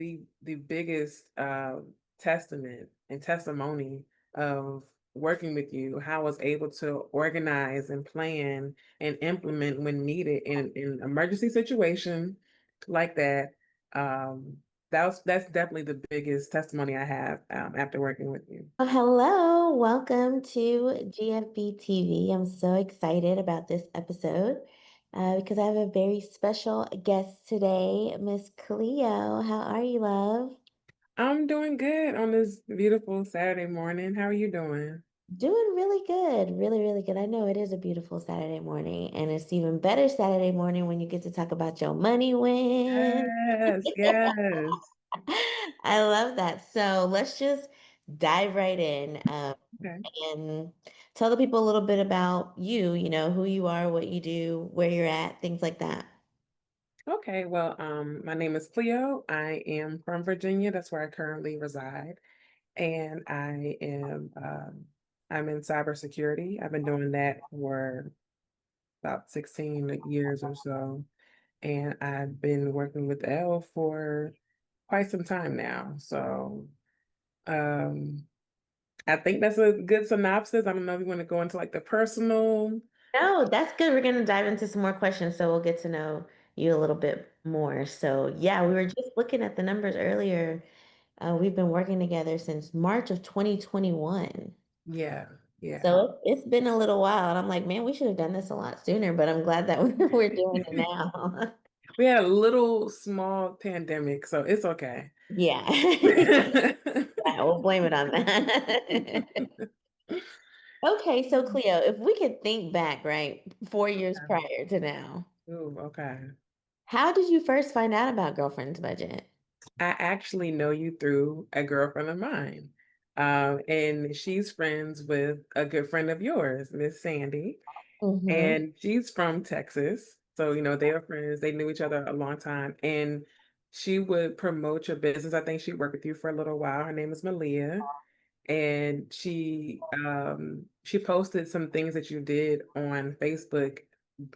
the biggest testament and testimony of working with you, how I was able to organize and plan and implement when needed in emergency situation like that. Um, that's definitely the biggest testimony I have after working with you. Well, hello, welcome to GFB TV. I'm so excited about this episode because I have a very special guest today, Miss Cleo. How are you, love? I'm doing good on this beautiful Saturday morning. How are you doing? Doing really good, really, really good. I know it is a beautiful Saturday morning, and it's even better Saturday morning when you get to talk about your money win. Yes, yes. I love that. So let's just dive right in. Okay. And tell the people a little bit about you, who you are, what you do, where you're at, things like that. Okay, well, my name is Cleo. I am from Virginia. That's where I currently reside, and I'm in cybersecurity. I've been doing that for about 16 years or so, and I've been working with Elle for quite some time now. So, um, I think that's a good synopsis. I don't know if you want to go into like the personal. No, that's good. We're going to dive into some more questions so we'll get to know you a little bit more. So, yeah, we were just looking at the numbers earlier. We've been working together since March of 2021. Yeah, yeah. So it's been a little while. And I'm like, man, we should have done this a lot sooner, but I'm glad that we're doing it now. We had a little small pandemic, so it's okay. Yeah. Yeah, we'll blame it on that. Okay, so Cleo, if we could think back, right, 4 years prior to now, Ooh, okay. how did you first find out about Girlfriend's Budget? I actually know you through a girlfriend of mine. And she's friends with a good friend of yours, Miss Sandy. Mm-hmm. And she's from Texas. So, they were friends. They knew each other a long time. And she would promote your business. I think she worked with you for a little while. Her name is Malia. And she posted some things that you did on Facebook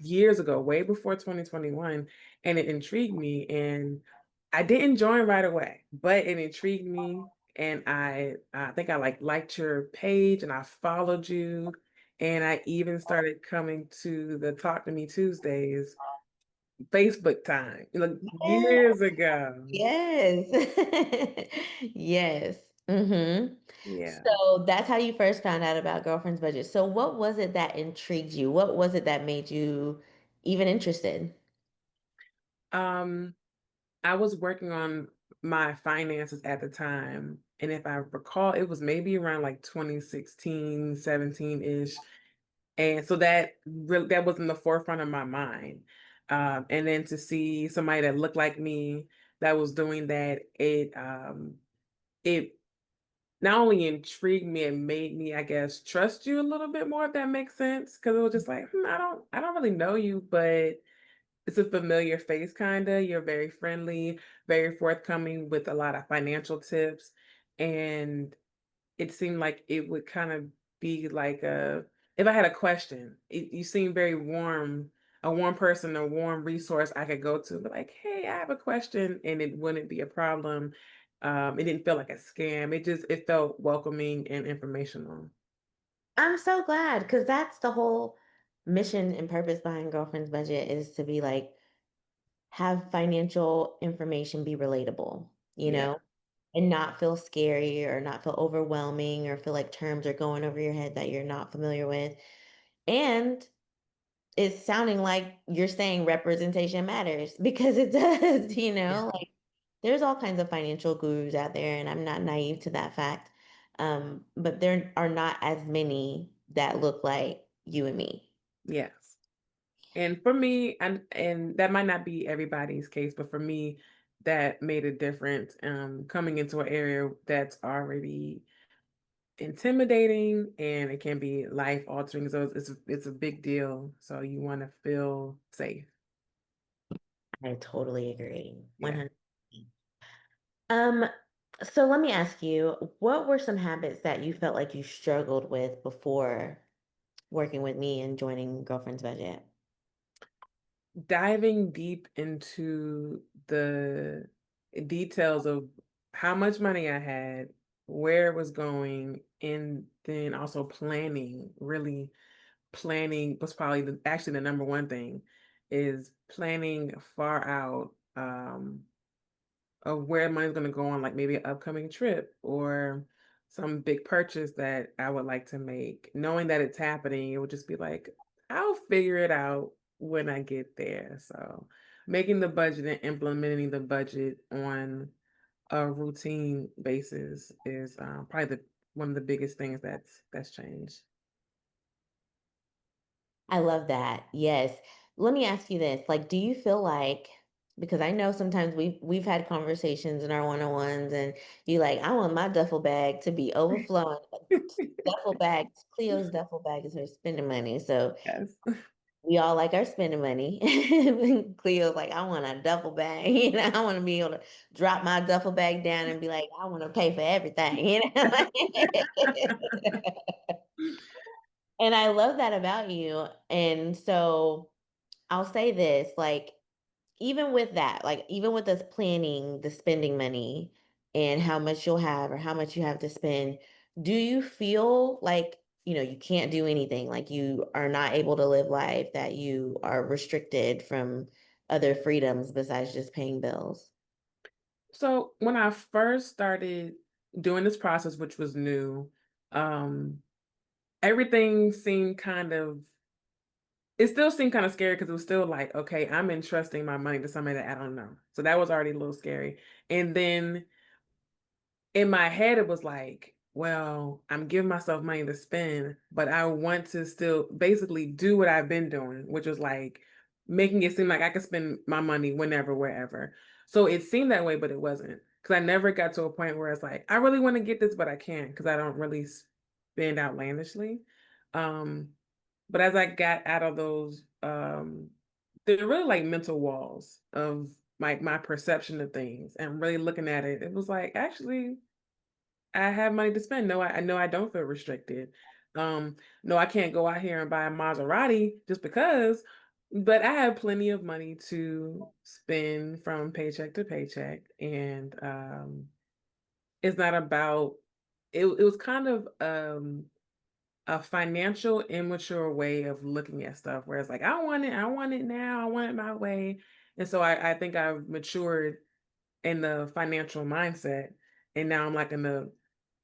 years ago, way before 2021, and it intrigued me. And I didn't join right away, but it intrigued me. And I think I liked your page and I followed you. And I even started coming to the Talk to Me Tuesdays Facebook time, years ago. Yes. Yes. Mm-hmm. Yeah. So that's how you first found out about Girlfriend's Budget. So what was it that intrigued you? What was it that made you even interested? Um, I was working on my finances at the time. And if I recall, it was maybe around like 2016, 17-ish. And so that was in the forefront of my mind. And then to see somebody that looked like me that was doing that, it not only intrigued me, it made me, I guess, trust you a little bit more, if that makes sense. Cause it was just like, I don't really know you, but it's a familiar face, kinda. You're very friendly, very forthcoming with a lot of financial tips, and it seemed like it would kind of be like a if I had a question, you seem very warm, a warm person, a warm resource I could go to, but like, "Hey, I have a question," and it wouldn't be a problem. It didn't feel like a scam. It felt welcoming and informational. I'm so glad because that's the whole mission and purpose behind Girlfriend's Budget is to be like, have financial information be relatable, Yeah. and not feel scary or not feel overwhelming or feel like terms are going over your head that you're not familiar with. And it's sounding like you're saying representation matters because it does, Yeah. like there's all kinds of financial gurus out there, and I'm not naive to that fact. But there are not as many that look like you and me. Yes. And for me, and that might not be everybody's case, but for me, that made a difference. Coming into an area that's already intimidating and it can be life altering. So it's a big deal. So you want to feel safe. I totally agree. Yeah. 100. Um, so let me ask you, what were some habits that you felt like you struggled with before working with me and joining Girlfriend's Budget? Diving deep into the details of how much money I had, where it was going, and then also planning, really planning was probably actually the number one thing is planning far out of where money's going to go on, like maybe an upcoming trip or some big purchase that I would like to make. Knowing that it's happening, it would just be like, I'll figure it out when I get there. So making the budget and implementing the budget on a routine basis is probably the one of the biggest things that's changed. I love that. Yes. Let me ask you this. Like, do you feel like, because I know sometimes we've had conversations in our one-on-ones and you like, I want my duffel bag to be overflowing. Duffel bags, Cleo's duffel bag is her spending money. So Yes. we all like our spending money. Cleo's like, I want a duffel bag. I want to be able to drop my duffel bag down and be like, I want to pay for everything. And I love that about you. And so I'll say this, like, even with that, like, even with us planning the spending money and how much you'll have or how much you have to spend, do you feel like, you can't do anything, like you are not able to live life, that you are restricted from other freedoms besides just paying bills? So when I first started doing this process, which was new, um, everything seemed kind of it still seemed kind of scary because it was still like, okay, I'm entrusting my money to somebody that I don't know. So that was already a little scary. And then in my head it was like, well, I'm giving myself money to spend, but I want to still basically do what I've been doing, which was like making it seem like I could spend my money whenever, wherever. So it seemed that way, but it wasn't. Because I never got to a point where it's like, I really want to get this, but I can't because I don't really spend outlandishly. Um, but as I got out of those, they're really like mental walls of my perception of things and really looking at it, it was like, actually, I have money to spend. No, I know I don't feel restricted. No, I can't go out here and buy a Maserati just because, but I have plenty of money to spend from paycheck to paycheck. And it's not about it was kind of a financial immature way of looking at stuff where it's like, I want it now, I want it my way. And so I think I've matured in the financial mindset. And now I'm like in the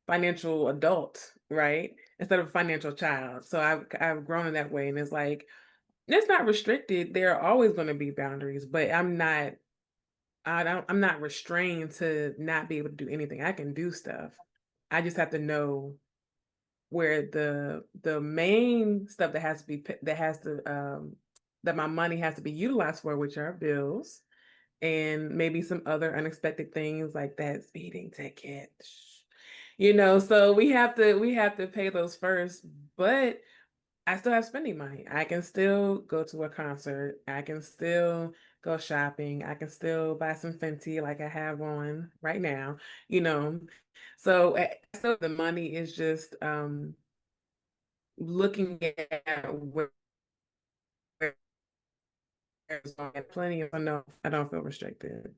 financial adult, right? Instead of a financial child. So I've grown in that way. And it's like, it's not restricted. There are always going to be boundaries, but I'm not restrained to not be able to do anything. I can do stuff. I just have to know where the main stuff that has to that has to that my money has to be utilized for, which are bills and maybe some other unexpected things like that speeding ticket. So we have to pay those first, but I still have spending money. I can still go to a concert. I can still go shopping. I can still buy some Fenty like I have on right now, you know. So the money is just looking at where it's going. Plenty of no, I don't feel restricted.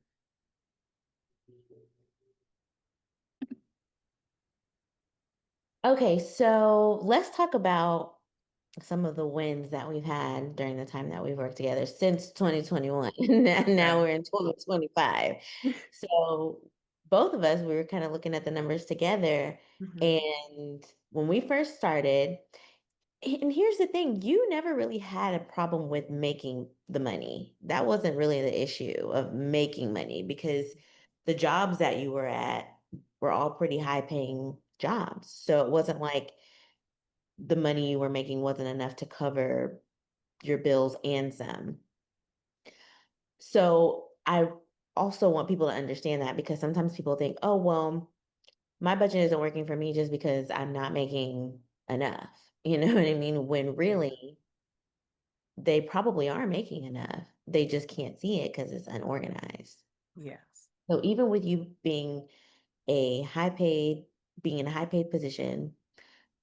Okay, so let's talk about some of the wins that we've had during the time that we've worked together since 2021. Now Okay. we're in 2025. So both of us, we were kind of looking at the numbers together. Mhm. And when we first started, and here's the thing, you never really had a problem with making the money. That wasn't really the issue of making money because the jobs that you were at were all pretty high paying jobs. So it wasn't like the money you were making wasn't enough to cover your bills and some. So I also want people to understand that because sometimes people think, oh, well, my budget isn't working for me just because I'm not making enough. You know what I mean? When Yeah. really they probably are making enough. They just can't see it because it's unorganized. Yes. So even with you a high paid, being in a high paid position,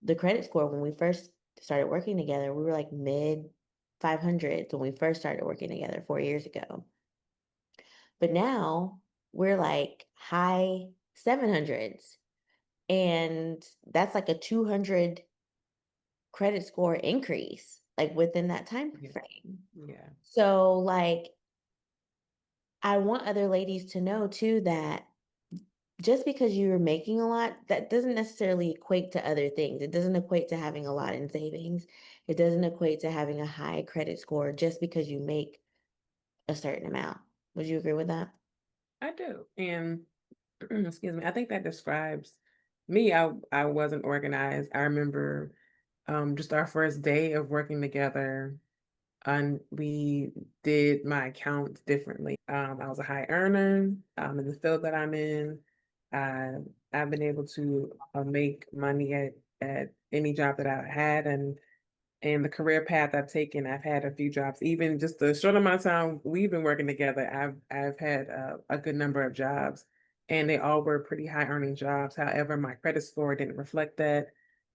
the credit score when we first started working together, we were like mid 500s when we first started working together 4 years ago. But now we're like high 700s. And that's like a 200 credit score increase, like within that time Yeah. frame. Yeah. So, like, I want other ladies to know too that just because you're making a lot, that doesn't necessarily equate to other things. It doesn't equate to having a lot in savings. It doesn't equate to having a high credit score just because you make a certain amount. Would you agree with that? I do. And excuse me, I think that describes me. I wasn't organized. I remember just our first day of working together, and we did my accounts differently. I was a high earner in the field that I'm in. I I've been able to make money at any job that I had, and the career path I've taken, I've had a few jobs. Even just the short amount of time we've been working together, I've had a good number of jobs, and they all were pretty high earning jobs. However, my credit score didn't reflect that.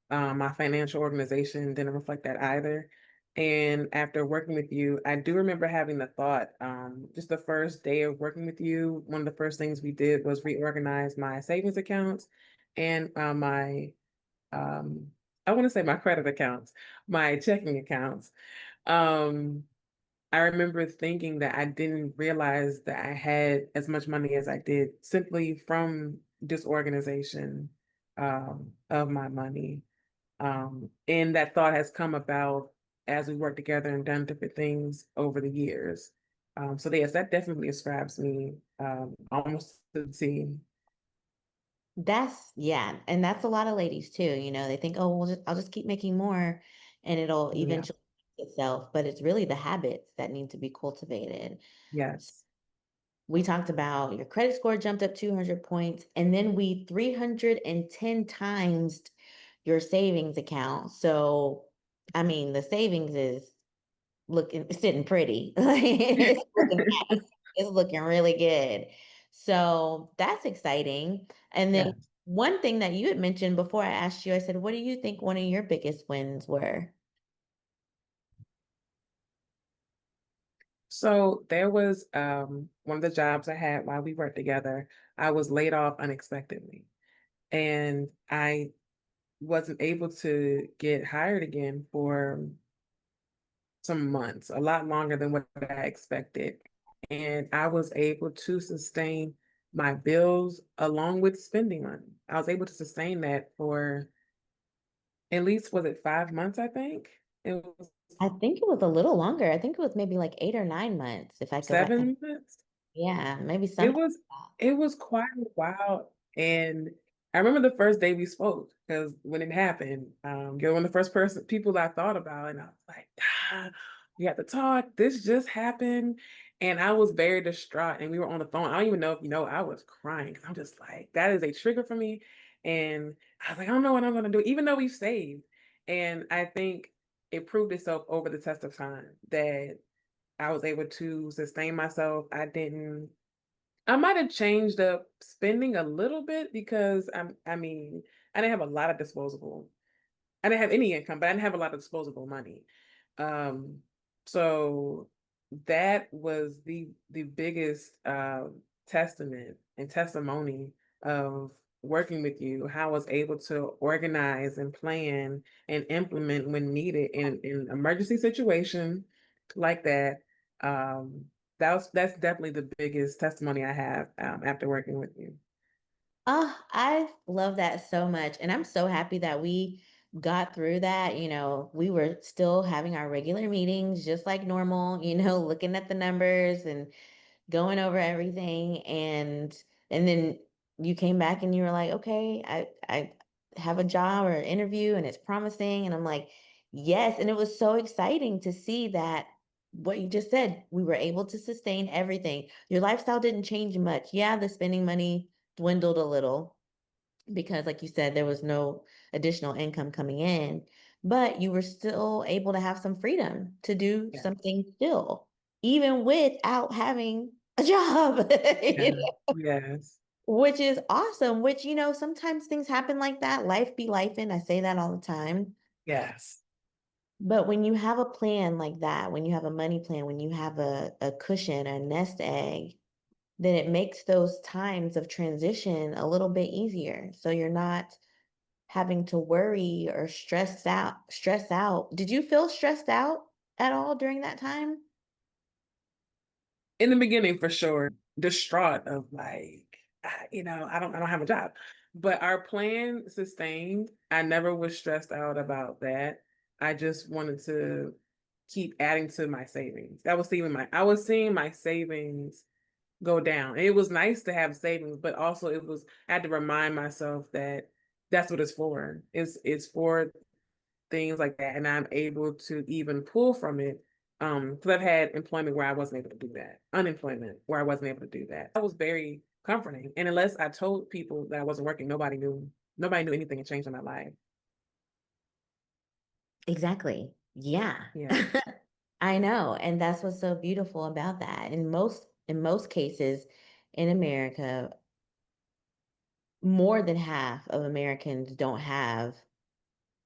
My financial organization didn't reflect that either. And after working with you, I do remember having the thought, just the first day of working with you, one of the first things we did was reorganize my savings accounts and my um I want to say my credit accounts, my checking accounts. Um I remember thinking that I didn't realize that I had as much money as I did simply from disorganization of my money. And that thought has come about as we worked together and done different things over the years. So yes, that definitely describes me almost to the T. That's yeah, and that's a lot of ladies too. They think, oh, I'll just keep making more, and it'll Yeah. eventually fix itself. But it's really the habits that need to be cultivated. So Yes. we talked about your credit score jumped up 200 points, and then we 310 times your savings account. So, I mean, the savings is looking sitting pretty. It's looking nice. It's looking really good. So that's exciting. And then Yeah. one thing that you had mentioned before I asked you, I said, what do you think one of your biggest wins were? So there was one of the jobs I had while we worked together. I was laid off unexpectedly, and I wasn't able to get hired again for some months, a lot longer than what I expected. And I was able to sustain my bills along with spending money. I was able to sustain that for at least, was it 5 months, I think? It was I think it was a little longer. I think it was maybe like 8 or 9 months, if I go back. 7 months. Yeah, maybe It something was like it was quite a while, and I remember the first day we spoke because when it happened, you're one of the first people I thought about, and I was like, ah, we have to talk. This just happened, and I was very distraught. And we were on the phone. I don't even know if you know, I was crying because I'm just like, that is a trigger for me, and I was like, I don't know what I'm gonna do, even though we saved. And I think it proved itself over the test of time that I was able to sustain myself. I might have changed up spending a little bit because I mean, I didn't have a lot of disposable. I didn't have any income, but I didn't have a lot of disposable money. Um, so that was the biggest testament and testimony of working with you, how I was able to organize and plan and implement when needed in emergency situation like that. Um, that's definitely the biggest testimony I have after working with you. Oh, I love that so much. And I'm so happy that we got through that. We were still having our regular meetings just like normal, looking at the numbers and going over everything. And then you came back and you were like, okay, I have a job or an interview and it's promising. And I'm like, yes. And it was so exciting to see that what you just said, we were able to sustain everything. Your lifestyle didn't change much. Yeah, the spending money dwindled a little because, like you said, there was no additional income coming in, but you were still able to have some freedom to do Yes. something still, even without having a job, Yeah. Yes. which is awesome. Which, sometimes things happen like that. Life be life, and I say that all the time. Yes. But when you have a plan like that, when you have a money plan, when you have a cushion, a nest egg, then it makes those times of transition a little bit easier. So you're not having to worry or stress out. Did you feel stressed out at all during that time? In the beginning, for sure, distraught of like, I don't have a job. But our plan sustained. I never was stressed out about that. I just wanted to keep adding to my savings. I was seeing my savings go down. It was nice to have savings, but also I had to remind myself that that's what it's for. It's for things like that, and I'm able to even pull from it. Because I've had employment where I wasn't able to do that, unemployment where I wasn't able to do that. That was very comforting. And unless I told people that I wasn't working, nobody knew anything had changed in my life. Exactly. Yeah. Yeah, I know, and that's what's so beautiful about that. In most cases in America, more than half of Americans don't have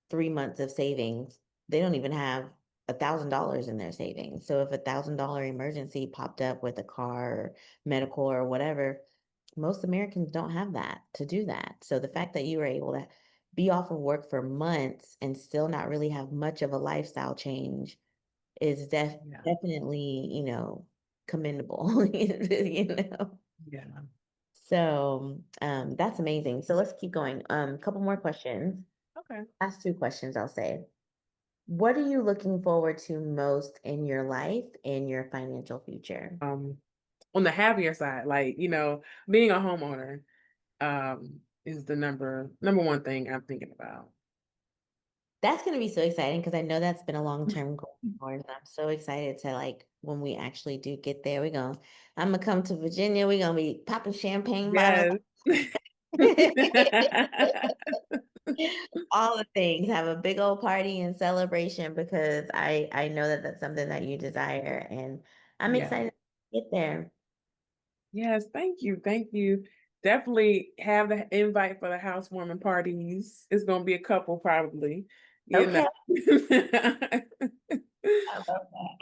3 months of savings. They don't even have $1,000 in their savings. So if $1,000 emergency popped up with a car or medical or whatever, most Americans don't have that to do that. So the fact that you were able to be off of work for months and still not really have much of a lifestyle change is yeah, definitely, commendable, you know. yeah. So that's amazing. So let's keep going. A couple more questions. Okay. Last two questions, I'll say. What are you looking forward to most in your life and your financial future? On the happier side, like, being a homeowner, is the number one thing I'm thinking about. That's going to be so exciting because I know that's been a long-term goal of yours, and I'm so excited to like when we actually do get there. I'm gonna come to Virginia. We're gonna be popping champagne bottles, Yes. all the things. Have a big old party and celebration because I know that that's something that you desire, and I'm Yeah. excited to get there. Yes, thank you. Thank you. Definitely have the invite for the housewarming parties. It's gonna be a couple probably, you know. Okay. I love that.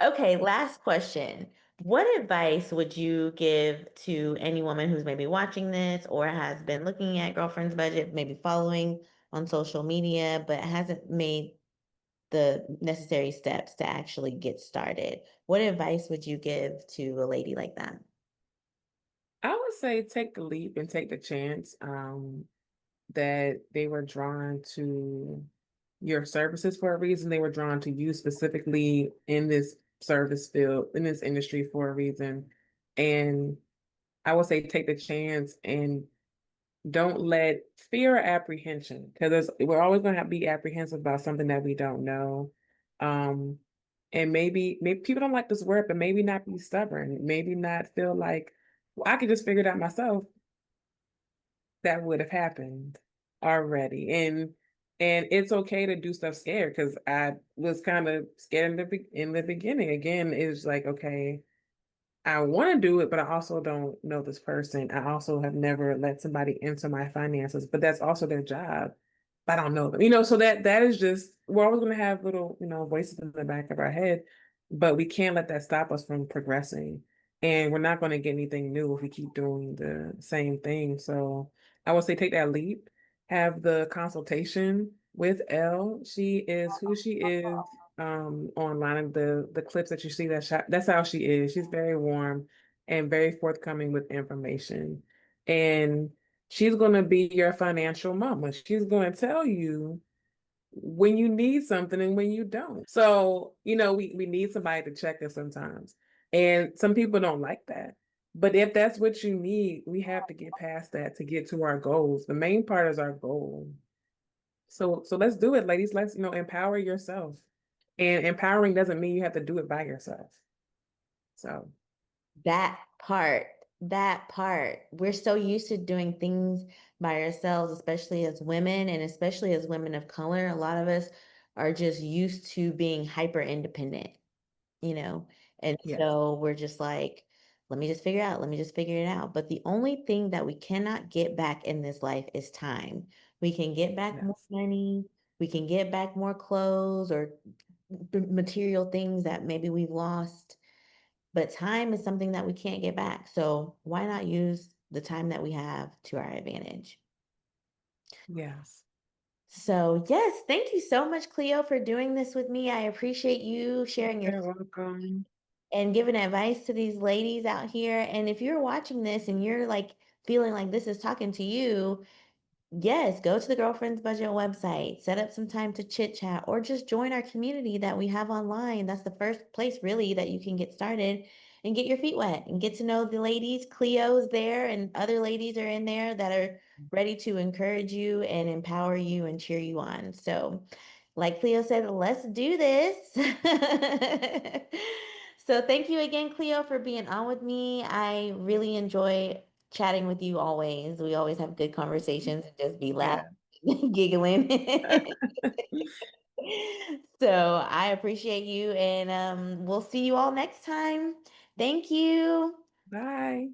Okay, last question. What advice would you give to any woman who's maybe watching this or has been looking at Girlfriend's Budget, maybe following on social media, but hasn't made the necessary steps to actually get started? What advice would you give to a lady like that? I would say take the leap and take the chance. That they were drawn to your services for a reason. They were drawn to you specifically in this service field, in this industry for a reason. And I would say take the chance and don't let fear or apprehension, because we're always going to be apprehensive about something that we don't know. Um, and maybe people don't like this word, but maybe not be stubborn, maybe not feel like, well, I could just figure it out myself. That would have happened already. And it's okay to do stuff scared because I was kind of scared in the beginning. Again, it's like, okay, I want to do it, but I also don't know this person. I also have never let somebody into my finances, but that's also their job. But I don't know them. So that is just we're always gonna have little, voices in the back of our head, but we can't let that stop us from progressing. And we're not gonna get anything new if we keep doing the same thing. So I would say take that leap, have the consultation with Elle. She is who she is online. The clips that you see, that's how she is. She's very warm and very forthcoming with information. And she's going to be your financial mama. She's going to tell you when you need something and when you don't. So, we need somebody to check us sometimes. And some people don't like that. But if that's what you need, we have to get past that to get to our goals. The main part is our goal. So let's do it, ladies. Let's, empower yourself. And empowering doesn't mean you have to do it by yourself. So, That part, we're so used to doing things by ourselves, especially as women and especially as women of color. A lot of us are just used to being hyper independent, you know? And yes, so we're just like, let me just figure it out. But the only thing that we cannot get back in this life is time. We can get back more yes, money, we can get back more clothes or material things that maybe we've lost, but time is something that we can't get back. So why not use the time that we have to our advantage? Yes. So, yes, thank you so much, Cleo, for doing this with me. I appreciate you sharing your You're welcome. and giving advice to these ladies out here. And if you're watching this and you're like feeling like this is talking to you, yes, go to the Girlfriends Budget website, set up some time to chit chat, or just join our community that we have online. That's the first place, really, that you can get started and get your feet wet and get to know the ladies. Cleo's there, and other ladies are in there that are ready to encourage you and empower you and cheer you on. So, like Cleo said, let's do this. So, thank you again, Cleo, for being on with me. I really enjoy chatting with you always. We always have good conversations and just be laughing, Yeah. giggling. So I appreciate you, and we'll see you all next time. Thank you. Bye.